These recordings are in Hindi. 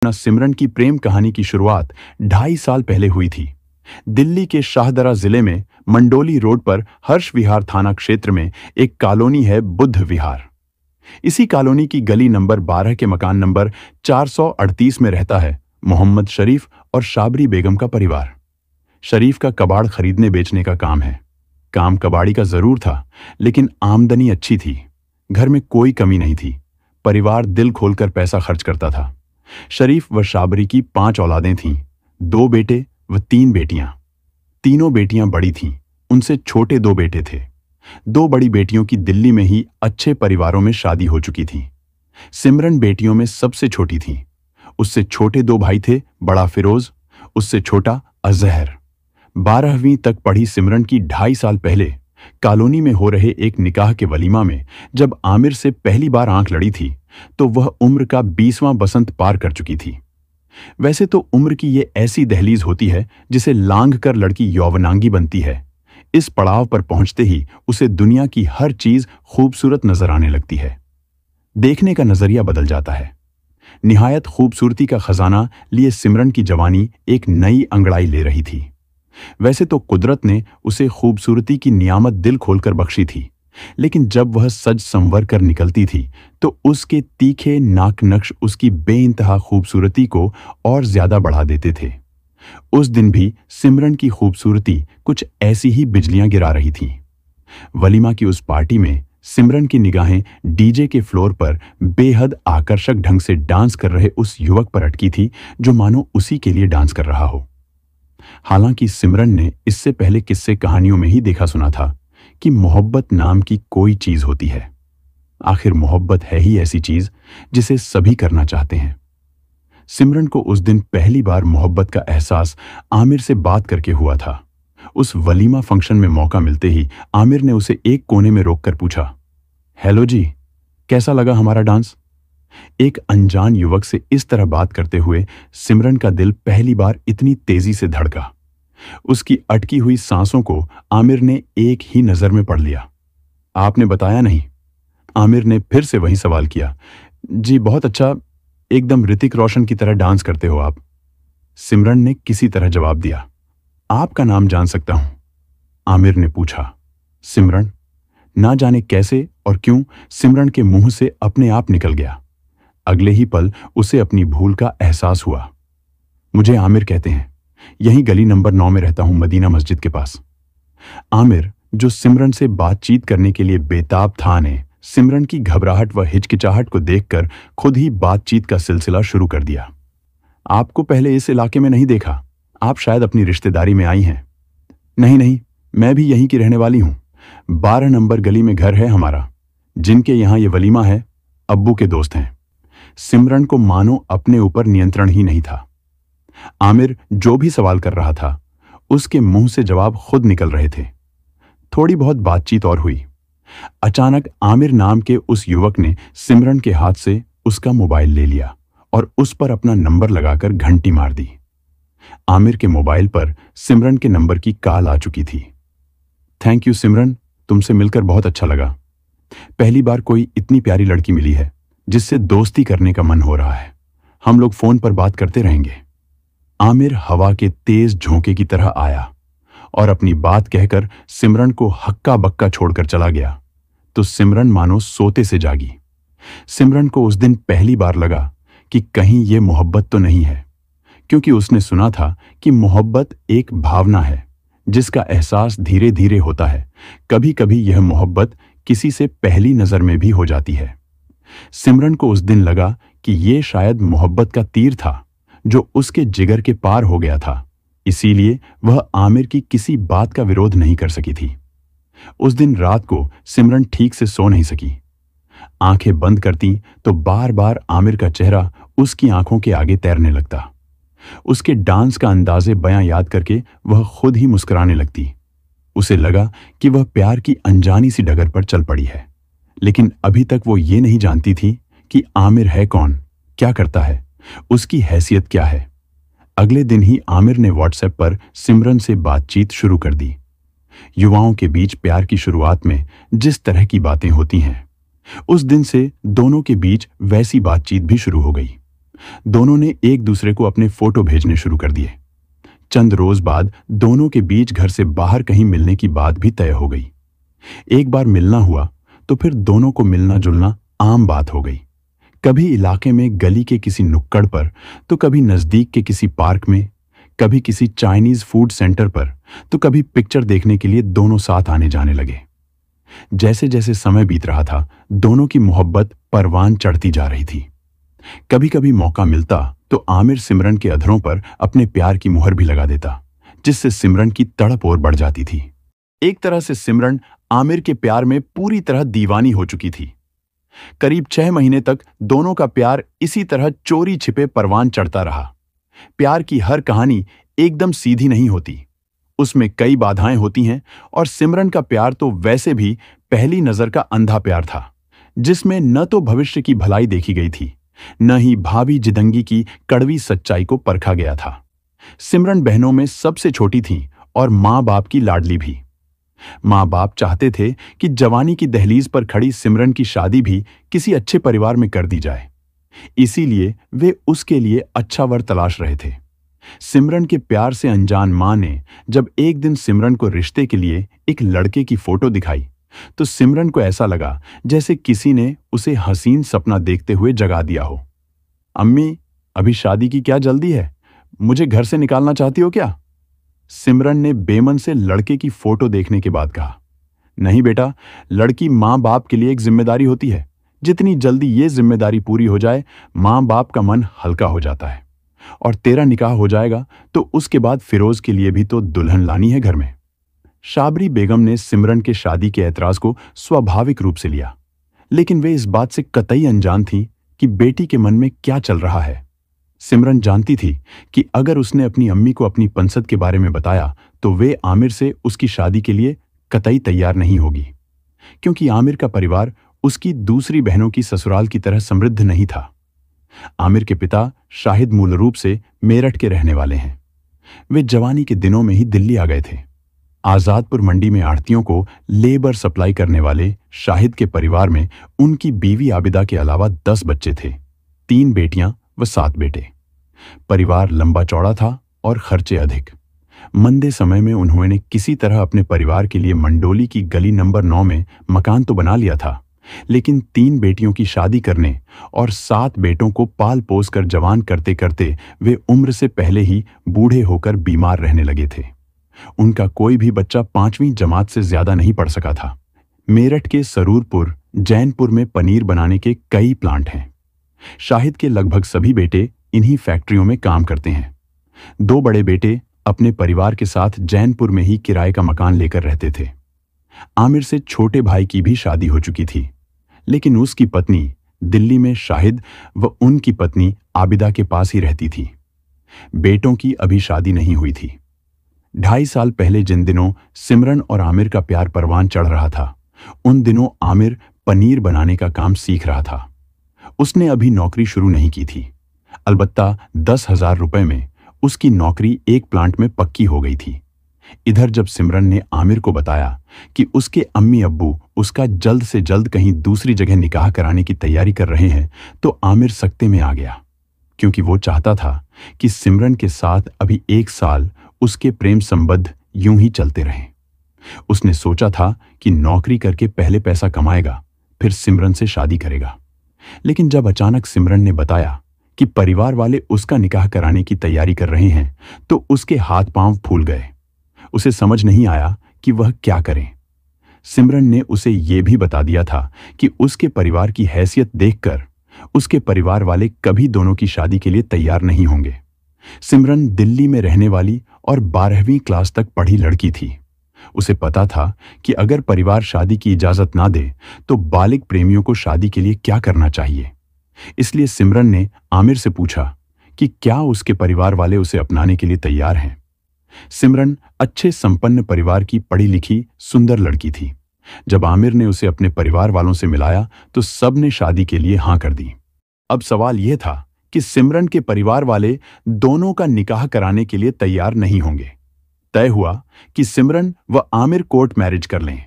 सिमरन की प्रेम कहानी की शुरुआत 2.5 साल पहले हुई थी। दिल्ली के शाहदरा जिले में मंडोली रोड पर हर्ष विहार थाना क्षेत्र में एक कॉलोनी है, बुद्ध विहार। इसी कॉलोनी की गली नंबर 12 के मकान नंबर 438 में रहता है मोहम्मद शरीफ और शाबरी बेगम का परिवार। शरीफ का कबाड़ खरीदने बेचने का काम है। काम कबाड़ी का जरूर था, लेकिन आमदनी अच्छी थी। घर में कोई कमी नहीं थी। परिवार दिल खोलकर पैसा खर्च करता था। शरीफ व शाबरी की 5 औलादें थीं, 2 बेटे व 3 बेटियां। तीनों बेटियां बड़ी थीं, उनसे छोटे 2 बेटे थे। 2 बड़ी बेटियों की दिल्ली में ही अच्छे परिवारों में शादी हो चुकी थी। सिमरन बेटियों में सबसे छोटी थी। उससे छोटे 2 भाई थे, बड़ा फिरोज, उससे छोटा अजहर। 12वीं तक पढ़ी सिमरन की 2.5 साल पहले कॉलोनी में हो रहे एक निकाह के वलीमा में जब आमिर से पहली बार आंख लड़ी थी तो वह उम्र का 20वां बसंत पार कर चुकी थी। वैसे तो उम्र की ये ऐसी दहलीज होती है जिसे लांघ कर लड़की यौवनांगी बनती है। इस पड़ाव पर पहुंचते ही उसे दुनिया की हर चीज खूबसूरत नजर आने लगती है। देखने का नजरिया बदल जाता है। निहायत खूबसूरती का खजाना लिए सिमरन की जवानी एक नई अंगड़ाई ले रही थी। वैसे तो कुदरत ने उसे खूबसूरती की नियामत दिल खोलकर बख्शी थी, लेकिन जब वह सज संवर कर निकलती थी तो उसके तीखे नाक नक्श उसकी बेइंतहा खूबसूरती को और ज्यादा बढ़ा देते थे। उस दिन भी सिमरन की खूबसूरती कुछ ऐसी ही बिजलियां गिरा रही थीं। वलीमा की उस पार्टी में सिमरन की निगाहें डीजे के फ्लोर पर बेहद आकर्षक ढंग से डांस कर रहे उस युवक पर अटकी थी जो मानो उसी के लिए डांस कर रहा हो। हालांकि सिमरन ने इससे पहले किस्से कहानियों में ही देखा सुना था कि मोहब्बत नाम की कोई चीज होती है। आखिर मोहब्बत है ही ऐसी चीज जिसे सभी करना चाहते हैं। सिमरन को उस दिन पहली बार मोहब्बत का एहसास आमिर से बात करके हुआ था। उस वलीमा फंक्शन में मौका मिलते ही आमिर ने उसे एक कोने में रोककर पूछा, हेलो जी, कैसा लगा हमारा डांस? एक अनजान युवक से इस तरह बात करते हुए सिमरन का दिल पहली बार इतनी तेजी से धड़का। उसकी अटकी हुई सांसों को आमिर ने एक ही नजर में पढ़ लिया। आपने बताया नहीं? आमिर ने फिर से वही सवाल किया। जी बहुत अच्छा, एकदम ऋतिक रोशन की तरह डांस करते हो आप। सिमरन ने किसी तरह जवाब दिया। आपका नाम जान सकता हूं? आमिर ने पूछा। सिमरन। ना जाने कैसे और क्यों सिमरन के मुंह से अपने आप निकल गया। अगले ही पल उसे अपनी भूल का एहसास हुआ। मुझे आमिर कहते हैं, यहीं गली नंबर 9 में रहता हूं, मदीना मस्जिद के पास। आमिर, जो सिमरन से बातचीत करने के लिए बेताब था, ने सिमरन की घबराहट व हिचकिचाहट को देखकर खुद ही बातचीत का सिलसिला शुरू कर दिया। आपको पहले इस इलाके में नहीं देखा, आप शायद अपनी रिश्तेदारी में आई हैं। नहीं नहीं, मैं भी यहीं की रहने वाली हूं। 12 नंबर गली में घर है हमारा। जिनके यहां ये वलीमा है, अब्बू के दोस्त हैं। सिमरन को मानो अपने ऊपर नियंत्रण ही नहीं था। आमिर जो भी सवाल कर रहा था उसके मुंह से जवाब खुद निकल रहे थे। थोड़ी बहुत बातचीत और हुई। अचानक आमिर नाम के उस युवक ने सिमरन के हाथ से उसका मोबाइल ले लिया और उस पर अपना नंबर लगाकर घंटी मार दी। आमिर के मोबाइल पर सिमरन के नंबर की कॉल आ चुकी थी। थैंक यू सिमरन, तुमसे मिलकर बहुत अच्छा लगा। पहली बार कोई इतनी प्यारी लड़की मिली है जिससे दोस्ती करने का मन हो रहा है। हम लोग फोन पर बात करते रहेंगे। आमिर हवा के तेज झोंके की तरह आया और अपनी बात कहकर सिमरन को हक्का बक्का छोड़कर चला गया तो सिमरन मानो सोते से जागी। सिमरन को उस दिन पहली बार लगा कि कहीं ये मोहब्बत तो नहीं है, क्योंकि उसने सुना था कि मोहब्बत एक भावना है जिसका एहसास धीरे धीरे होता है। कभी कभी यह मोहब्बत किसी से पहली नजर में भी हो जाती है। सिमरन को उस दिन लगा कि ये शायद मोहब्बत का तीर था जो उसके जिगर के पार हो गया था। इसीलिए वह आमिर की किसी बात का विरोध नहीं कर सकी थी। उस दिन रात को सिमरन ठीक से सो नहीं सकी। आंखें बंद करती तो बार बार आमिर का चेहरा उसकी आंखों के आगे तैरने लगता। उसके डांस का अंदाजे बयां याद करके वह खुद ही मुस्कुराने लगती। उसे लगा कि वह प्यार की अनजानी सी डगर पर चल पड़ी है, लेकिन अभी तक वो ये नहीं जानती थी कि आमिर है कौन, क्या करता है, उसकी हैसियत क्या है। अगले दिन ही आमिर ने व्हाट्सएप पर सिमरन से बातचीत शुरू कर दी। युवाओं के बीच प्यार की शुरुआत में जिस तरह की बातें होती हैं, उस दिन से दोनों के बीच वैसी बातचीत भी शुरू हो गई। दोनों ने एक दूसरे को अपने फोटो भेजने शुरू कर दिए। चंद रोज बाद दोनों के बीच घर से बाहर कहीं मिलने की बात भी तय हो गई। एक बार मिलना हुआ तो फिर दोनों को मिलना जुलना आम बात हो गई। कभी इलाके में गली के किसी नुक्कड़ पर, तो कभी नजदीक के किसी पार्क में, कभी किसी चाइनीज फूड सेंटर पर, तो कभी पिक्चर देखने के लिए दोनों साथ आने जाने लगे। जैसे जैसे समय बीत रहा था, दोनों की मोहब्बत परवान चढ़ती जा रही थी। कभी कभी मौका मिलता तो आमिर सिमरन के अधरों पर अपने प्यार की मुहर भी लगा देता, जिससे सिमरन की तड़प और बढ़ जाती थी। एक तरह से सिमरन आमिर के प्यार में पूरी तरह दीवानी हो चुकी थी। करीब 6 महीने तक दोनों का प्यार इसी तरह चोरी छिपे परवान चढ़ता रहा। प्यार की हर कहानी एकदम सीधी नहीं होती, उसमें कई बाधाएं होती हैं, और सिमरन का प्यार तो वैसे भी पहली नजर का अंधा प्यार था, जिसमें न तो भविष्य की भलाई देखी गई थी, न ही भावी जिंदगी की कड़वी सच्चाई को परखा गया था। सिमरन बहनों में सबसे छोटी थी और मां बाप की लाडली भी। मां बाप चाहते थे कि जवानी की दहलीज पर खड़ी सिमरन की शादी भी किसी अच्छे परिवार में कर दी जाए, इसीलिए वे उसके लिए अच्छा वर तलाश रहे थे। सिमरन के प्यार से अनजान मां ने जब एक दिन सिमरन को रिश्ते के लिए एक लड़के की फोटो दिखाई, तो सिमरन को ऐसा लगा जैसे किसी ने उसे हसीन सपना देखते हुए जगा दिया हो। अम्मी, अभी शादी की क्या जल्दी है? मुझे घर से निकालना चाहती हो क्या? सिमरन ने बेमन से लड़के की फोटो देखने के बाद कहा। नहीं बेटा, लड़की मां बाप के लिए एक जिम्मेदारी होती है। जितनी जल्दी ये जिम्मेदारी पूरी हो जाए, मां बाप का मन हल्का हो जाता है। और तेरा निकाह हो जाएगा तो उसके बाद फिरोज के लिए भी तो दुल्हन लानी है घर में। शाबरी बेगम ने सिमरन के शादी के ऐतराज को स्वाभाविक रूप से लिया, लेकिन वे इस बात से कतई अनजान थीं कि बेटी के मन में क्या चल रहा है। सिमरन जानती थी कि अगर उसने अपनी अम्मी को अपनी पंसद के बारे में बताया तो वे आमिर से उसकी शादी के लिए कतई तैयार नहीं होगी, क्योंकि आमिर का परिवार उसकी दूसरी बहनों की ससुराल की तरह समृद्ध नहीं था। आमिर के पिता शाहिद मूल रूप से मेरठ के रहने वाले हैं। वे जवानी के दिनों में ही दिल्ली आ गए थे। आजादपुर मंडी में आढ़तियों को लेबर सप्लाई करने वाले शाहिद के परिवार में उनकी बीवी आबिदा के अलावा 10 बच्चे थे, 3 बेटियां व 7 बेटे। परिवार लंबा चौड़ा था और खर्चे अधिक। मंदे समय में उन्होंने किसी तरह अपने परिवार के लिए मंडोली की गली नंबर 9 में मकान तो बना लिया था, लेकिन 3 बेटियों की शादी करने और 7 बेटों को पाल पोस कर जवान करते करते वे उम्र से पहले ही बूढ़े होकर बीमार रहने लगे थे। उनका कोई भी बच्चा 5वीं जमात से ज्यादा नहीं पढ़ सका था। मेरठ के सरूरपुर, जैनपुर में पनीर बनाने के कई प्लांट हैं। शाहिद के लगभग सभी बेटे इन्हीं फैक्ट्रियों में काम करते हैं। 2 बड़े बेटे अपने परिवार के साथ जैनपुर में ही किराए का मकान लेकर रहते थे। आमिर से छोटे भाई की भी शादी हो चुकी थी, लेकिन उसकी पत्नी दिल्ली में शाहिद व उनकी पत्नी आबिदा के पास ही रहती थी। बेटों की अभी शादी नहीं हुई थी। 2.5 साल पहले जिन दिनों सिमरन और आमिर का प्यार परवान चढ़ रहा था, उन दिनों आमिर पनीर बनाने का काम सीख रहा था। उसने अभी नौकरी शुरू नहीं की थी, अलबत्ता 10,000 रुपए में उसकी नौकरी एक प्लांट में पक्की हो गई थी। इधर जब सिमरन ने आमिर को बताया कि उसके अम्मी अब्बू उसका जल्द से जल्द कहीं दूसरी जगह निकाह कराने की तैयारी कर रहे हैं, तो आमिर सकते में आ गया, क्योंकि वो चाहता था कि सिमरन के साथ अभी 1 साल उसके प्रेम संबंध यूं ही चलते रहें। उसने सोचा था कि नौकरी करके पहले पैसा कमाएगा, फिर सिमरन से शादी करेगा। लेकिन जब अचानक सिमरन ने बताया कि परिवार वाले उसका निकाह कराने की तैयारी कर रहे हैं, तो उसके हाथ पांव फूल गए। उसे समझ नहीं आया कि वह क्या करे। सिमरन ने उसे यह भी बता दिया था कि उसके परिवार की हैसियत देखकर उसके परिवार वाले कभी दोनों की शादी के लिए तैयार नहीं होंगे। सिमरन दिल्ली में रहने वाली और 12वीं क्लास तक पढ़ी लड़की थी। उसे पता था कि अगर परिवार शादी की इजाजत ना दे तो बालिग प्रेमियों को शादी के लिए क्या करना चाहिए। इसलिए सिमरन ने आमिर से पूछा कि क्या उसके परिवार वाले उसे अपनाने के लिए तैयार हैं। सिमरन अच्छे संपन्न परिवार की पढ़ी लिखी सुंदर लड़की थी। जब आमिर ने उसे अपने परिवार वालों से मिलाया तो सब ने शादी के लिए हां कर दी। अब सवाल यह था कि सिमरन के परिवार वाले दोनों का निकाह कराने के लिए तैयार नहीं होंगे। तय हुआ कि सिमरन व आमिर कोर्ट मैरिज कर लें।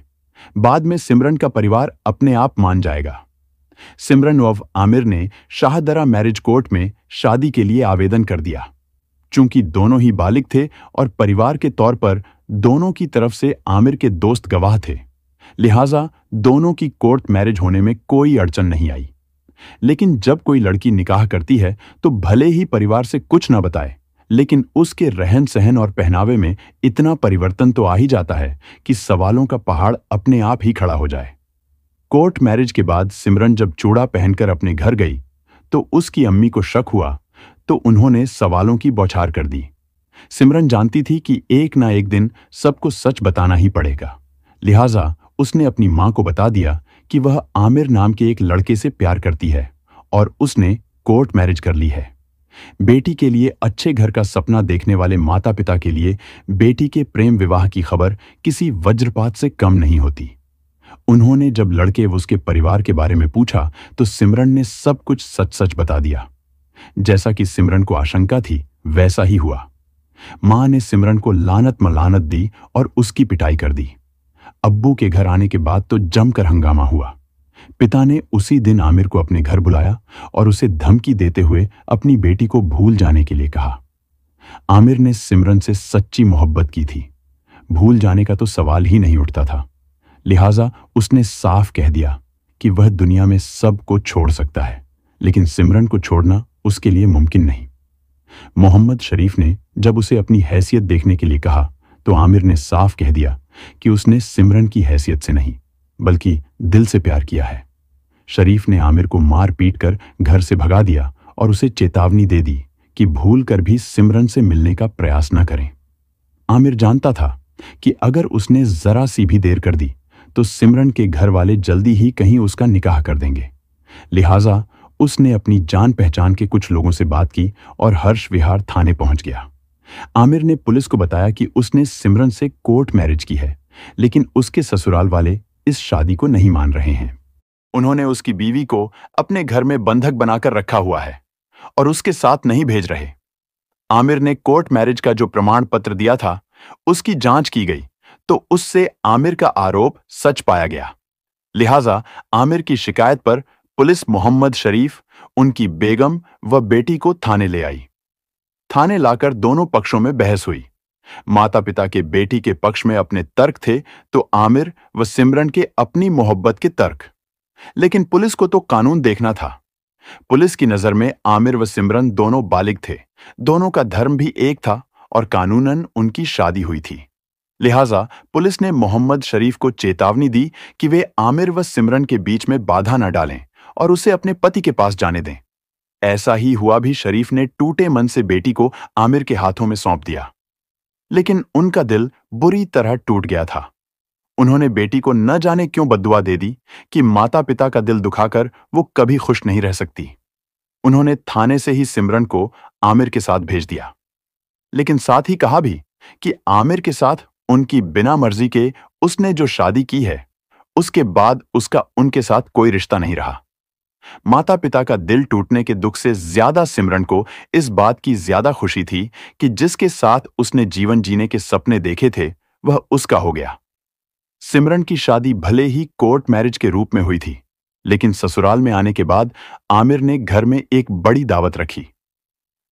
बाद में सिमरन का परिवार अपने आप मान जाएगा। सिमरन व आमिर ने शाहदरा मैरिज कोर्ट में शादी के लिए आवेदन कर दिया। चूंकि दोनों ही बालिग थे और परिवार के तौर पर दोनों की तरफ से आमिर के दोस्त गवाह थे, लिहाजा दोनों की कोर्ट मैरिज होने में कोई अड़चन नहीं आई। लेकिन जब कोई लड़की निकाह करती है तो भले ही परिवार से कुछ न बताए, लेकिन उसके रहन सहन और पहनावे में इतना परिवर्तन तो आ ही जाता है कि सवालों का पहाड़ अपने आप ही खड़ा हो जाए। कोर्ट मैरिज के बाद सिमरन जब चूड़ा पहनकर अपने घर गई तो उसकी अम्मी को शक हुआ, तो उन्होंने सवालों की बौछार कर दी। सिमरन जानती थी कि एक ना एक दिन सबको सच बताना ही पड़ेगा, लिहाजा उसने अपनी मां को बता दिया कि वह आमिर नाम के एक लड़के से प्यार करती है और उसने कोर्ट मैरिज कर ली है। बेटी के लिए अच्छे घर का सपना देखने वाले माता पिता के लिए बेटी के प्रेम विवाह की खबर किसी वज्रपात से कम नहीं होती। उन्होंने जब लड़के व उसके परिवार के बारे में पूछा तो सिमरन ने सब कुछ सच सच बता दिया। जैसा कि सिमरन को आशंका थी वैसा ही हुआ। मां ने सिमरन को लानत मलानत दी और उसकी पिटाई कर दी। अब्बू के घर आने के बाद तो जमकर हंगामा हुआ। पिता ने उसी दिन आमिर को अपने घर बुलाया और उसे धमकी देते हुए अपनी बेटी को भूल जाने के लिए कहा। आमिर ने सिमरन से सच्ची मोहब्बत की थी, भूल जाने का तो सवाल ही नहीं उठता था, लिहाजा उसने साफ कह दिया कि वह दुनिया में सब को छोड़ सकता है, लेकिन सिमरन को छोड़ना उसके लिए मुमकिन नहीं। मोहम्मद शरीफ ने जब उसे अपनी हैसियत देखने के लिए कहा तो आमिर ने साफ कह दिया कि उसने सिमरन की हैसियत से नहीं बल्कि दिल से प्यार किया है। शरीफ ने आमिर को मार पीट कर घर से भगा दिया और उसे चेतावनी दे दी कि भूल कर भी सिमरन से मिलने का प्रयास न करें। आमिर जानता था कि अगर उसने जरा सी भी देर कर दी तो सिमरन के घर वाले जल्दी ही कहीं उसका निकाह कर देंगे, लिहाजा उसने अपनी जान पहचान के कुछ लोगों से बात की और हर्ष विहार थाने पहुंच गया। आमिर ने पुलिस को बताया कि उसने सिमरन से कोर्ट मैरिज की है, लेकिन उसके ससुराल वाले इस शादी को नहीं मान रहे हैं। उन्होंने उसकी बीवी को अपने घर में बंधक बनाकर रखा हुआ है और उसके साथ नहीं भेज रहे। आमिर ने कोर्ट मैरिज का जो प्रमाण पत्र दिया था उसकी जांच की गई तो उससे आमिर का आरोप सच पाया गया, लिहाजा आमिर की शिकायत पर पुलिस मोहम्मद शरीफ, उनकी बेगम व बेटी को थाने ले आई। थाने लाकर दोनों पक्षों में बहस हुई। माता पिता के बेटी के पक्ष में अपने तर्क थे तो आमिर व सिमरन के अपनी मोहब्बत के तर्क, लेकिन पुलिस को तो कानून देखना था। पुलिस की नजर में आमिर व सिमरन दोनों बालिग थे, दोनों का धर्म भी एक था और कानूनन उनकी शादी हुई थी, लिहाजा पुलिस ने मोहम्मद शरीफ को चेतावनी दी कि वे आमिर व सिमरन के बीच में बाधा न डालें और उसे अपने पति के पास जाने दें। ऐसा ही हुआ भी। शरीफ ने टूटे मन से बेटी को आमिर के हाथों में सौंप दिया, लेकिन उनका दिल बुरी तरह टूट गया था। उन्होंने बेटी को न जाने क्यों बद्दुआ दे दी कि माता पिता का दिल दुखाकर वो कभी खुश नहीं रह सकती। उन्होंने थाने से ही सिमरन को आमिर के साथ भेज दिया, लेकिन साथ ही कहा भी कि आमिर के साथ उनकी बिना मर्जी के उसने जो शादी की है उसके बाद उसका उनके साथ कोई रिश्ता नहीं रहा। माता पिता का दिल टूटने के दुख से ज्यादा सिमरन को इस बात की ज्यादा खुशी थी कि जिसके साथ उसने जीवन जीने के सपने देखे थे वह उसका हो गया। सिमरन की शादी भले ही कोर्ट मैरिज के रूप में हुई थी, लेकिन ससुराल में आने के बाद आमिर ने घर में एक बड़ी दावत रखी।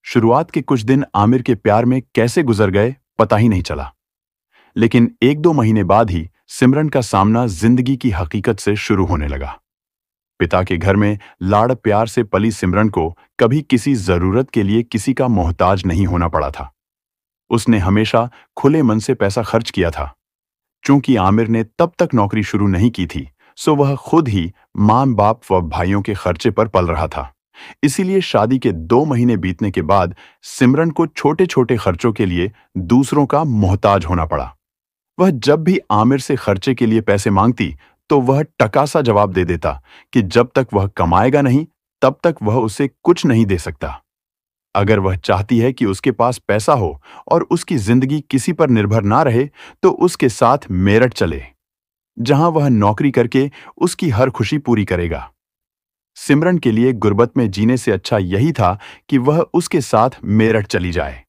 शुरुआत के कुछ दिन आमिर के प्यार में कैसे गुजर गए पता ही नहीं चला, लेकिन 1-2 महीने बाद ही सिमरन का सामना जिंदगी की हकीकत से शुरू होने लगा। पिता के घर में लाड़ प्यार से पली सिमरन को कभी किसी जरूरत के लिए किसी का मोहताज नहीं होना पड़ा था। उसने हमेशा खुले मन से पैसा खर्च किया था। चूंकि आमिर ने तब तक नौकरी शुरू नहीं की थी, सो वह खुद ही मां बाप व भाइयों के खर्चे पर पल रहा था। इसीलिए शादी के 2 महीने बीतने के बाद सिमरन को छोटे छोटे खर्चों के लिए दूसरों का मोहताज होना पड़ा। वह जब भी आमिर से खर्चे के लिए पैसे मांगती तो वह टकासा जवाब दे देता कि जब तक वह कमाएगा नहीं तब तक वह उसे कुछ नहीं दे सकता। अगर वह चाहती है कि उसके पास पैसा हो और उसकी जिंदगी किसी पर निर्भर ना रहे तो उसके साथ मेरठ चले, जहां वह नौकरी करके उसकी हर खुशी पूरी करेगा। सिमरन के लिए गुर्बत में जीने से अच्छा यही था कि वह उसके साथ मेरठ चली जाए।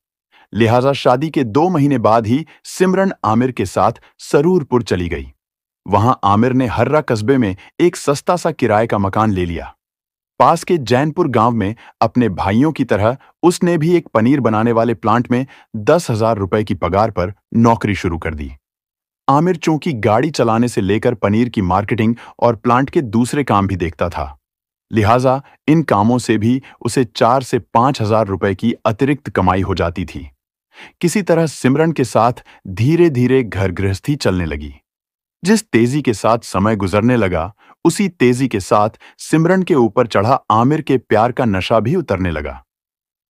लिहाजा शादी के 2 महीने बाद ही सिमरन आमिर के साथ सरूरपुर चली गई। वहां आमिर ने हर्रा कस्बे में एक सस्ता सा किराए का मकान ले लिया। पास के जैनपुर गांव में अपने भाइयों की तरह उसने भी एक पनीर बनाने वाले प्लांट में 10,000 रुपए की पगार पर नौकरी शुरू कर दी। आमिर चूंकि गाड़ी चलाने से लेकर पनीर की मार्केटिंग और प्लांट के दूसरे काम भी देखता था, लिहाजा इन कामों से भी उसे 4 से 5,000 रुपए की अतिरिक्त कमाई हो जाती थी। किसी तरह सिमरन के साथ धीरे धीरे घर गृहस्थी चलने लगी। जिस तेजी के साथ समय गुजरने लगा, उसी तेजी के साथ सिमरन के ऊपर चढ़ा आमिर के प्यार का नशा भी उतरने लगा।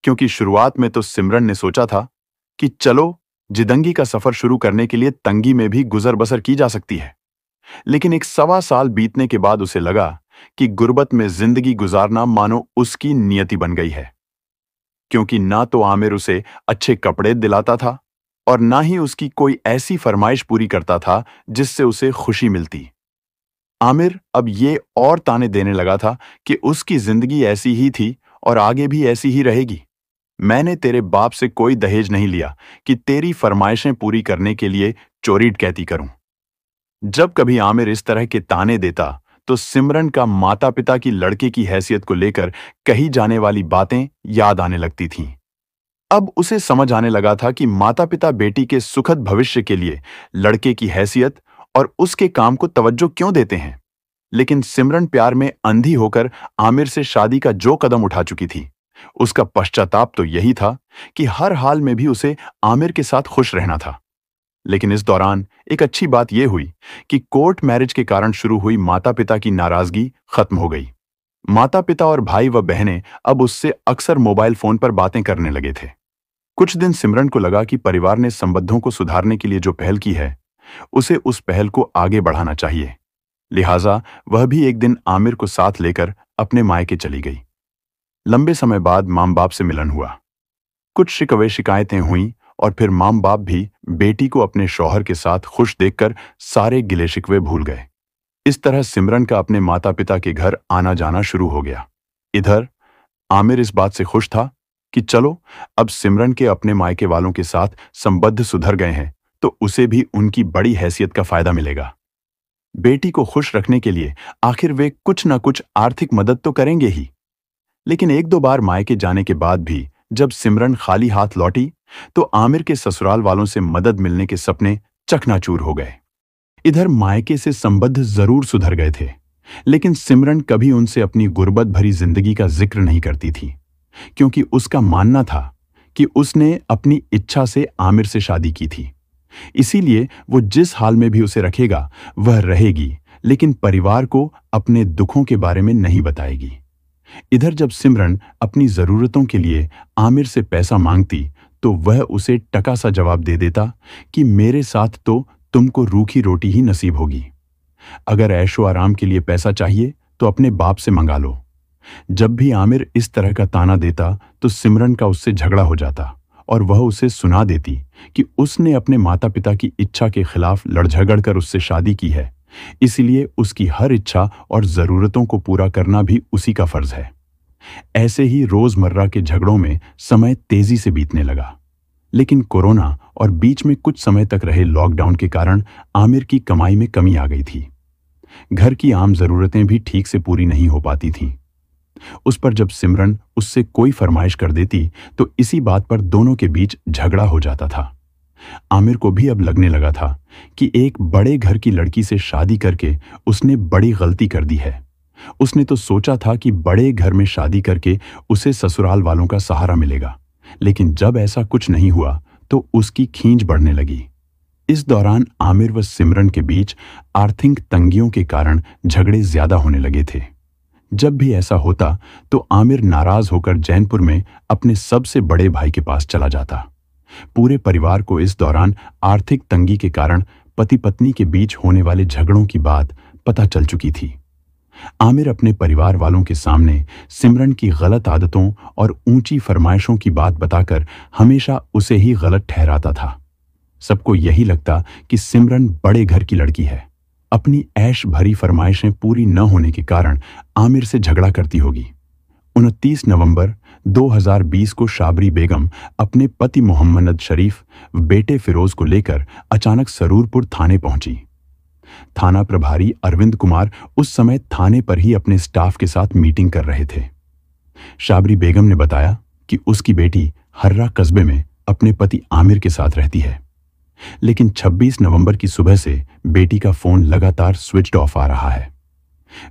क्योंकि शुरुआत में तो सिमरन ने सोचा था कि चलो जिंदगी का सफर शुरू करने के लिए तंगी में भी गुजर बसर की जा सकती है, लेकिन एक 1.25 साल बीतने के बाद उसे लगा कि गुर्बत में जिंदगी गुजारना मानो उसकी नियति बन गई है। क्योंकि ना तो आमिर उसे अच्छे कपड़े दिलाता था और ना ही उसकी कोई ऐसी फरमाइश पूरी करता था जिससे उसे खुशी मिलती। आमिर अब ये और ताने देने लगा था कि उसकी जिंदगी ऐसी ही थी और आगे भी ऐसी ही रहेगी। मैंने तेरे बाप से कोई दहेज नहीं लिया कि तेरी फरमाइशें पूरी करने के लिए चोरी डकैती करूं। जब कभी आमिर इस तरह के ताने देता तो सिमरन का माता पिता की लड़के की हैसियत को लेकर कही जाने वाली बातें याद आने लगती थीं। अब उसे समझ आने लगा था कि माता पिता बेटी के सुखद भविष्य के लिए लड़के की हैसियत और उसके काम को तवज्जो क्यों देते हैं। लेकिन सिमरन प्यार में अंधी होकर आमिर से शादी का जो कदम उठा चुकी थी, उसका पश्चाताप तो यही था कि हर हाल में भी उसे आमिर के साथ खुश रहना था। लेकिन इस दौरान एक अच्छी बात यह हुई कि कोर्ट मैरिज के कारण शुरू हुई माता पिता की नाराजगी खत्म हो गई। माता पिता और भाई व बहनें अब उससे अक्सर मोबाइल फोन पर बातें करने लगे थे। कुछ दिन सिमरन को लगा कि परिवार ने संबंधों को सुधारने के लिए जो पहल की है, उसे उस पहल को आगे बढ़ाना चाहिए। लिहाजा वह भी एक दिन आमिर को साथ लेकर अपने मायके चली गई। लंबे समय बाद मां बाप से मिलन हुआ। कुछ शिकवे शिकायतें हुईं और फिर मां बाप भी बेटी को अपने शौहर के साथ खुश देखकर सारे गिले शिकवे भूल गए। इस तरह सिमरन का अपने माता पिता के घर आना जाना शुरू हो गया। इधर आमिर इस बात से खुश था कि चलो अब सिमरन के अपने मायके वालों के साथ संबंध सुधर गए हैं तो उसे भी उनकी बड़ी हैसियत का फायदा मिलेगा। बेटी को खुश रखने के लिए आखिर वे कुछ न कुछ आर्थिक मदद तो करेंगे ही। लेकिन 1-2 बार मायके जाने के बाद भी जब सिमरन खाली हाथ लौटी तो आमिर के ससुराल वालों से मदद मिलने के सपने चकनाचूर हो गए। इधर मायके से संबंध जरूर सुधर गए थे, लेकिन सिमरन कभी उनसे अपनी गुर्बत भरी जिंदगी का जिक्र नहीं करती थी, क्योंकि उसका मानना था कि उसने अपनी इच्छा से आमिर से शादी की थी। इसीलिए वो जिस हाल में भी उसे रखेगा वह रहेगी, लेकिन परिवार को अपने दुखों के बारे में नहीं बताएगी। इधर जब सिमरन अपनी जरूरतों के लिए आमिर से पैसा मांगती तो वह उसे टका सा जवाब दे देता कि मेरे साथ तो तुमको रूखी रोटी ही नसीब होगी। अगर ऐशो आराम के लिए पैसा चाहिए तो अपने बाप से मंगा लो। जब भी आमिर इस तरह का ताना देता तो सिमरन का उससे झगड़ा हो जाता और वह उसे सुना देती कि उसने अपने माता पिता की इच्छा के खिलाफ लड़झगड़ कर उससे शादी की है, इसलिए उसकी हर इच्छा और जरूरतों को पूरा करना भी उसी का फर्ज है। ऐसे ही रोजमर्रा के झगड़ों में समय तेजी से बीतने लगा। लेकिन कोरोना और बीच में कुछ समय तक रहे लॉकडाउन के कारण आमिर की कमाई में कमी आ गई थी। घर की आम जरूरतें भी ठीक से पूरी नहीं हो पाती थीं। उस पर जब सिमरन उससे कोई फरमाइश कर देती तो इसी बात पर दोनों के बीच झगड़ा हो जाता था। आमिर को भी अब लगने लगा था कि एक बड़े घर की लड़की से शादी करके उसने बड़ी गलती कर दी है। उसने तो सोचा था कि बड़े घर में शादी करके उसे ससुराल वालों का सहारा मिलेगा, लेकिन जब ऐसा कुछ नहीं हुआ तो उसकी खींच बढ़ने लगी। इस दौरान आमिर व सिमरन के बीच आर्थिक तंगियों के कारण झगड़े ज्यादा होने लगे थे। जब भी ऐसा होता तो आमिर नाराज होकर जैनपुर में अपने सबसे बड़े भाई के पास चला जाता। पूरे परिवार को इस दौरान आर्थिक तंगी के कारण पति पत्नी के बीच होने वाले झगड़ों की बात पता चल चुकी थी। आमिर अपने परिवार वालों के सामने सिमरन की गलत आदतों और ऊंची फरमाइशों की बात बताकर हमेशा उसे ही गलत ठहराता था। सबको यही लगता कि सिमरन बड़े घर की लड़की है, अपनी ऐश भरी फरमाइशें पूरी न होने के कारण आमिर से झगड़ा करती होगी। 29 नवंबर 2020 को शाबरी बेगम अपने पति मोहम्मद शरीफ बेटे फिरोज को लेकर अचानक सरूरपुर थाने पहुंची। थाना प्रभारी अरविंद कुमार उस समय थाने पर ही अपने स्टाफ के साथ मीटिंग कर रहे थे। शाबरी बेगम ने बताया कि उसकी बेटी हर्रा कस्बे में अपने पति आमिर के साथ रहती है, लेकिन 26 नवंबर की सुबह से बेटी का फोन लगातार स्विच्ड ऑफ आ रहा है।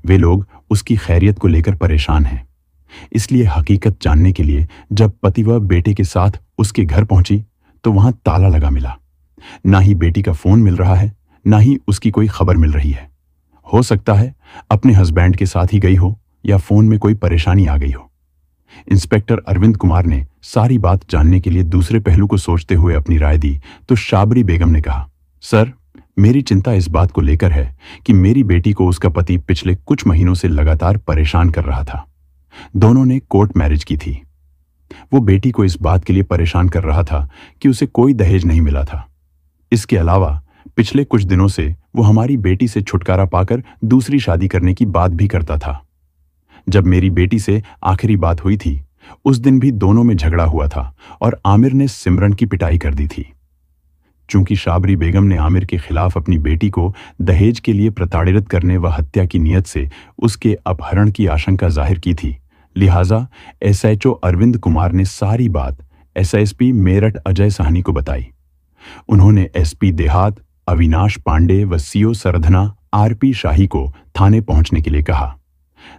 वे लोग उसकी खैरियत को लेकर परेशान हैं। इसलिए हकीकत जानने के लिए जब पति व बेटे के साथ उसके घर पहुंची तो वहां ताला लगा मिला। ना ही बेटी का फोन मिल रहा है, ना ही उसकी कोई खबर मिल रही है। हो सकता है अपने हस्बैंड के साथ ही गई हो या फोन में कोई परेशानी आ गई हो। इंस्पेक्टर अरविंद कुमार ने सारी बात जानने के लिए दूसरे पहलू को सोचते हुए अपनी राय दी तो शाबरी बेगम ने कहा, सर, मेरी चिंता इस बात को लेकर है कि मेरी बेटी को उसका पति पिछले कुछ महीनों से लगातार परेशान कर रहा था। दोनों ने कोर्ट मैरिज की थी। वो बेटी को इस बात के लिए परेशान कर रहा था कि उसे कोई दहेज नहीं मिला था। इसके अलावा पिछले कुछ दिनों से वो हमारी बेटी से छुटकारा पाकर दूसरी शादी करने की बात भी करता था। जब मेरी बेटी से आखिरी बात हुई थी उस दिन भी दोनों में झगड़ा हुआ था और आमिर ने सिमरन की पिटाई कर दी थी। चूंकि शाबरी बेगम ने आमिर के खिलाफ अपनी बेटी को दहेज के लिए प्रताड़ित करने व हत्या की नीयत से उसके अपहरण की आशंका जाहिर की थी, लिहाजा एसएचओ अरविंद कुमार ने सारी बात एसएसपी मेरठ अजय साहनी को बताई। उन्होंने एसपी देहात अविनाश पांडे व सीओ सरधना आरपी शाही को थाने पहुंचने के लिए कहा।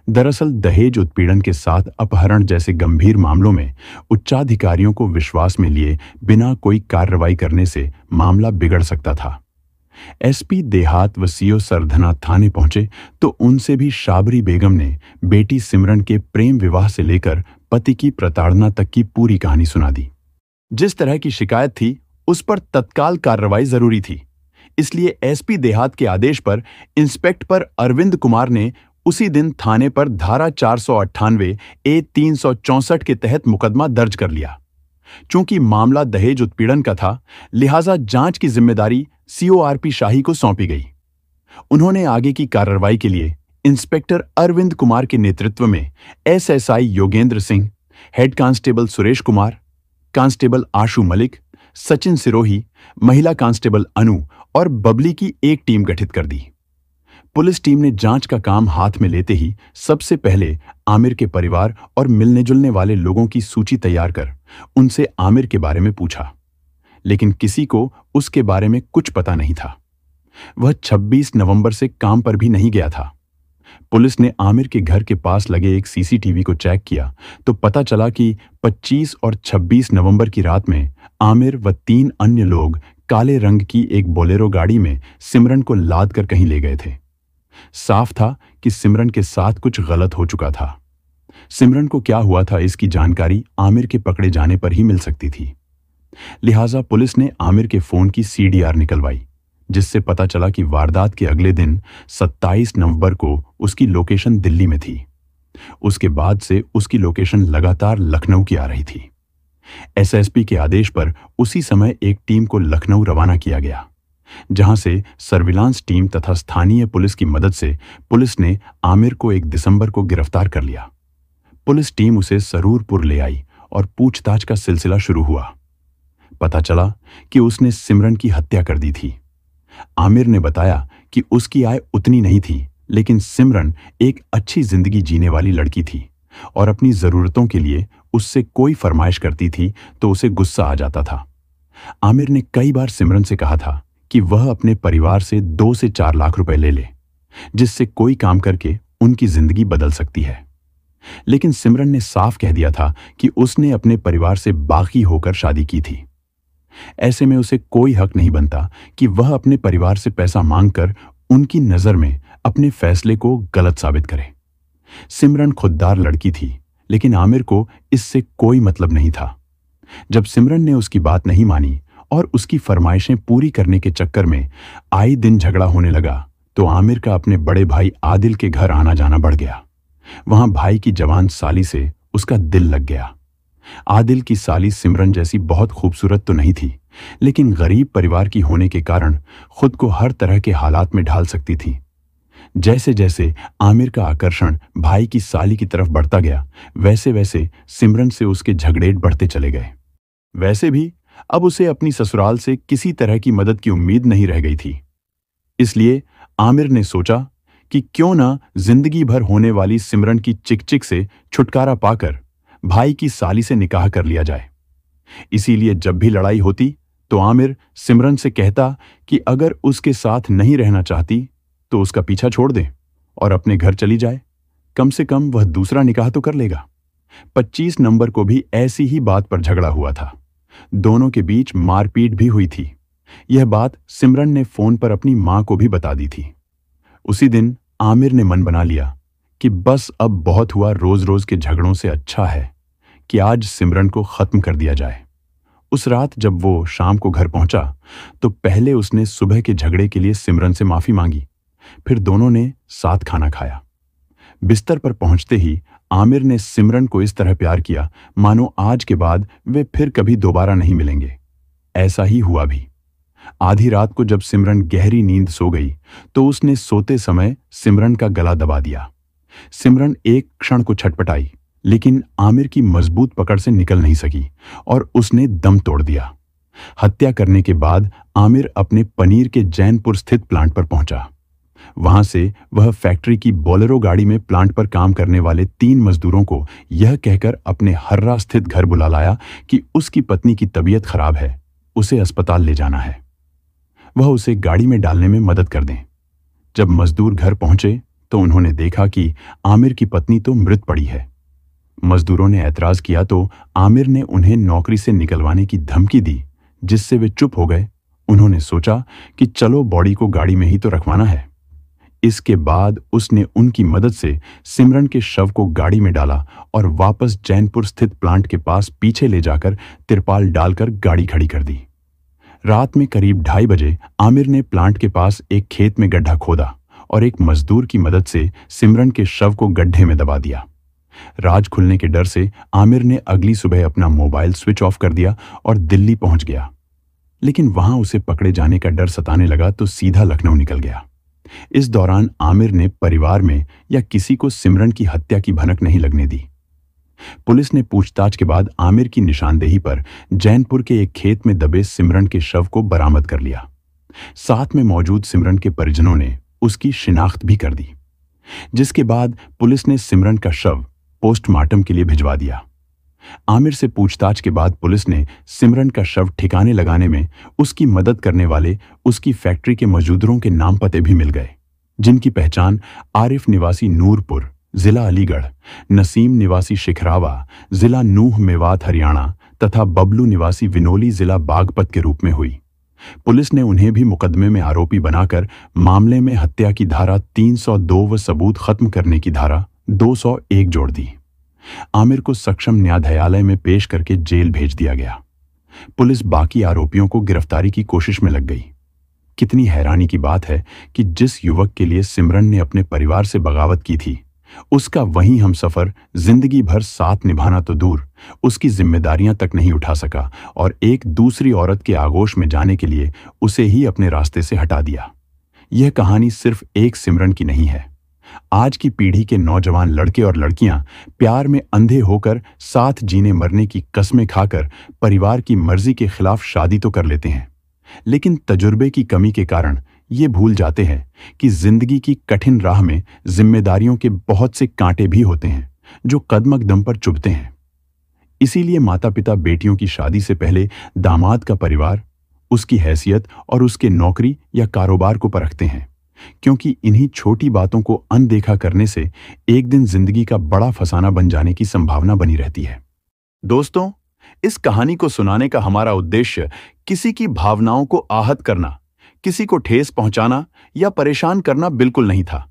दरअसल दहेज उत्पीड़न के साथ अपहरण जैसे गंभीर मामलों में उच्चाधिकारियों को विश्वास में लिए बिना कोई कार्रवाई करने से मामला बिगड़ सकता था। एसपी देहात व सीओ सरधना थाने पहुंचे तो उनसे भी शाबरी बेगम ने बेटी सिमरन के प्रेम विवाह से लेकर पति की प्रताड़ना तक की पूरी कहानी सुना दी। जिस तरह की शिकायत थी उस पर तत्काल कार्रवाई जरूरी थी, इसलिए एसपी देहात के आदेश पर इंस्पेक्टर अरविंद कुमार ने उसी दिन थाने पर धारा 498 ए 364 के तहत मुकदमा दर्ज कर लिया। चूंकि मामला दहेज उत्पीड़न का था, लिहाजा जांच की जिम्मेदारी सीओआरपी शाही को सौंपी गई। उन्होंने आगे की कार्रवाई के लिए इंस्पेक्टर अरविंद कुमार के नेतृत्व में SSI Yogendra Singh, head constable Suresh Kumar, constable Ashu Malik, Sachin Sirohi, महिला कांस्टेबल अनु और बबली की एक टीम गठित कर दी। पुलिस टीम ने जांच का काम हाथ में लेते ही सबसे पहले आमिर के परिवार और मिलने जुलने वाले लोगों की सूची तैयार कर उनसे आमिर के बारे में पूछा, लेकिन किसी को उसके बारे में कुछ पता नहीं था। वह 26 नवंबर से काम पर भी नहीं गया था। पुलिस ने आमिर के घर के पास लगे एक सीसीटीवी को चेक किया तो पता चला कि 25 और 26 नवंबर की रात में आमिर व 3 अन्य लोग काले रंग की एक बोलेरो गाड़ी में सिमरन को लाद कर कहीं ले गए थे। साफ था कि सिमरन के साथ कुछ गलत हो चुका था। सिमरन को क्या हुआ था इसकी जानकारी आमिर के पकड़े जाने पर ही मिल सकती थी। लिहाजा पुलिस ने आमिर के फोन की सीडीआर निकलवाई, जिससे पता चला कि वारदात के अगले दिन 27 नवंबर को उसकी लोकेशन दिल्ली में थी। उसके बाद से उसकी लोकेशन लगातार लखनऊ की आ रही थी। एसएसपी के आदेश पर उसी समय एक टीम को लखनऊ रवाना किया गया, जहां से सर्विलांस टीम तथा स्थानीय पुलिस की मदद से पुलिस ने आमिर को 1 दिसंबर को गिरफ्तार कर लिया। पुलिस टीम उसे सरूरपुर ले आई और पूछताछ का सिलसिला शुरू हुआ। पता चला कि उसने सिमरन की हत्या कर दी थी। आमिर ने बताया कि उसकी आय उतनी नहीं थी, लेकिन सिमरन एक अच्छी जिंदगी जीने वाली लड़की थी और अपनी जरूरतों के लिए उससे कोई फरमाइश करती थी तो उसे गुस्सा आ जाता था। आमिर ने कई बार सिमरन से कहा था कि वह अपने परिवार से 2 से 4 लाख रुपए ले ले, जिससे कोई काम करके उनकी जिंदगी बदल सकती है। लेकिन सिमरन ने साफ कह दिया था कि उसने अपने परिवार से बागी होकर शादी की थी। ऐसे में उसे कोई हक नहीं बनता कि वह अपने परिवार से पैसा मांगकर उनकी नजर में अपने फैसले को गलत साबित करे। सिमरन खुददार लड़की थी, लेकिन आमिर को इससे कोई मतलब नहीं था। जब सिमरन ने उसकी बात नहीं मानी और उसकी फरमाइशें पूरी करने के चक्कर में आए दिन झगड़ा होने लगा, तो आमिर का अपने बड़े भाई आदिल के घर आना जाना बढ़ गया। वहां भाई की जवान साली से उसका दिल लग गया। आदिल की साली सिमरन जैसी बहुत खूबसूरत तो नहीं थी, लेकिन गरीब परिवार की होने के कारण खुद को हर तरह के हालात में ढाल सकती थी। जैसे जैसे आमिर का आकर्षण भाई की साली की तरफ बढ़ता गया, वैसे वैसे सिमरन से उसके झगड़ेट बढ़ते चले गए। वैसे भी अब उसे अपनी ससुराल से किसी तरह की मदद की उम्मीद नहीं रह गई थी। इसलिए आमिर ने सोचा कि क्यों ना जिंदगी भर होने वाली सिमरन की चिक-चिक से छुटकारा पाकर भाई की साली से निकाह कर लिया जाए। इसीलिए जब भी लड़ाई होती तो आमिर सिमरन से कहता कि अगर उसके साथ नहीं रहना चाहती तो उसका पीछा छोड़ दे और अपने घर चली जाए। कम से कम वह दूसरा निकाह तो कर लेगा। 25 नंबर को भी ऐसी ही बात पर झगड़ा हुआ था। दोनों के बीच मारपीट भी हुई थी। यह बात सिमरन ने फोन पर अपनी मां को भी बता दी थी। उसी दिन आमिर ने मन बना लिया कि बस अब बहुत हुआ रोज रोज के झगड़ों से अच्छा है कि आज सिमरन को खत्म कर दिया जाए। उस रात जब वो शाम को घर पहुंचा तो पहले उसने सुबह के झगड़े के लिए सिमरन से माफी मांगी। फिर दोनों ने साथ खाना खाया। बिस्तर पर पहुंचते ही आमिर ने सिमरन को इस तरह प्यार किया मानो आज के बाद वे फिर कभी दोबारा नहीं मिलेंगे। ऐसा ही हुआ भी। आधी रात को जब सिमरन गहरी नींद सो गई तो उसने सोते समय सिमरन का गला दबा दिया। सिमरन एक क्षण को छटपटाई, लेकिन आमिर की मजबूत पकड़ से निकल नहीं सकी और उसने दम तोड़ दिया। हत्या करने के बाद आमिर अपने पनीर के जैनपुर स्थित प्लांट पर पहुंचा। वहां से वह फैक्ट्री की बोलेरो गाड़ी में प्लांट पर काम करने वाले 3 मजदूरों को यह कहकर अपने हर्रा स्थित घर बुला लाया कि उसकी पत्नी की तबीयत खराब है, उसे अस्पताल ले जाना है। वह उसे गाड़ी में डालने में मदद कर दें। जब मजदूर घर पहुंचे तो उन्होंने देखा कि आमिर की पत्नी तो मृत पड़ी है। मजदूरों ने ऐतराज किया तो आमिर ने उन्हें नौकरी से निकलवाने की धमकी दी, जिससे वे चुप हो गए। उन्होंने सोचा कि चलो बॉडी को गाड़ी में ही तो रखवाना है। इसके बाद उसने उनकी मदद से सिमरन के शव को गाड़ी में डाला और वापस जैनपुर स्थित प्लांट के पास पीछे ले जाकर तिरपाल डालकर गाड़ी खड़ी कर दी। रात में करीब 2:30 बजे आमिर ने प्लांट के पास एक खेत में गड्ढा खोदा और एक मजदूर की मदद से सिमरन के शव को गड्ढे में दबा दिया। राज खुलने के डर से आमिर ने अगली सुबह अपना मोबाइल स्विच ऑफ कर दिया और दिल्ली पहुंच गया। लेकिन वहां उसे पकड़े जाने का डर सताने लगा तो सीधा लखनऊ निकल गया। इस दौरान आमिर ने परिवार में या किसी को सिमरन की हत्या की भनक नहीं लगने दी। पुलिस ने पूछताछ के बाद आमिर की निशानदेही पर जैनपुर के एक खेत में दबे सिमरन के शव को बरामद कर लिया। साथ में मौजूद सिमरन के परिजनों ने उसकी शिनाख्त भी कर दी, जिसके बाद पुलिस ने सिमरन का शव पोस्टमार्टम के लिए भिजवा दिया। आमिर से पूछताछ के बाद पुलिस ने सिमरन का शव ठिकाने लगाने में उसकी मदद करने वाले उसकी फैक्ट्री के मजदूरों के नाम पते भी मिल गए, जिनकी पहचान आरिफ निवासी नूरपुर, जिला अलीगढ़, नसीम निवासी शिखरावा, जिला नूह मेवात हरियाणा तथा बबलू निवासी विनोली, जिला बागपत के रूप में हुई। पुलिस ने उन्हें भी मुकदमे में आरोपी बनाकर मामले में हत्या की धारा 302 व सबूत खत्म करने की धारा 201 जोड़ दी। आमिर को सक्षम न्यायालय में पेश करके जेल भेज दिया गया। पुलिस बाकी आरोपियों को गिरफ्तारी की कोशिश में लग गई। कितनी हैरानी की बात है कि जिस युवक के लिए सिमरन ने अपने परिवार से बगावत की थी, उसका वही हमसफर जिंदगी भर साथ निभाना तो दूर, उसकी जिम्मेदारियां तक नहीं उठा सका और एक दूसरी औरत के आगोश में जाने के लिए उसे ही अपने रास्ते से हटा दिया। यह कहानी सिर्फ एक सिमरन की नहीं है। आज की पीढ़ी के नौजवान लड़के और लड़कियां प्यार में अंधे होकर साथ जीने मरने की कस्में खाकर परिवार की मर्जी के खिलाफ शादी तो कर लेते हैं, लेकिन तजुर्बे की कमी के कारण ये भूल जाते हैं कि जिंदगी की कठिन राह में जिम्मेदारियों के बहुत से कांटे भी होते हैं जो कदमकदम पर चुभते हैं। इसीलिए माता पिता बेटियों की शादी से पहले दामाद का परिवार, उसकी हैसियत और उसके नौकरी या कारोबार को परखते हैं, क्योंकि इन्हीं छोटी बातों को अनदेखा करने से एक दिन जिंदगी का बड़ा फसाना बन जाने की संभावना बनी रहती है। दोस्तों, इस कहानी को सुनाने का हमारा उद्देश्य किसी की भावनाओं को आहत करना, किसी को ठेस पहुंचाना या परेशान करना बिल्कुल नहीं था।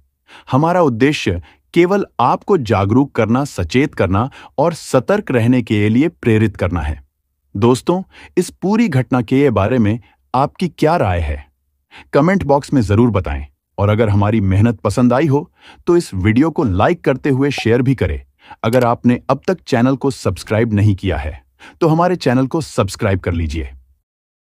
हमारा उद्देश्य केवल आपको जागरूक करना, सचेत करना और सतर्क रहने के लिए प्रेरित करना है। दोस्तों, इस पूरी घटना के बारे में आपकी क्या राय है? कमेंट बॉक्स में जरूर बताएं और अगर हमारी मेहनत पसंद आई हो तो इस वीडियो को लाइक करते हुए शेयर भी करें। अगर आपने अब तक चैनल को सब्सक्राइब नहीं किया है तो हमारे चैनल को सब्सक्राइब कर लीजिए।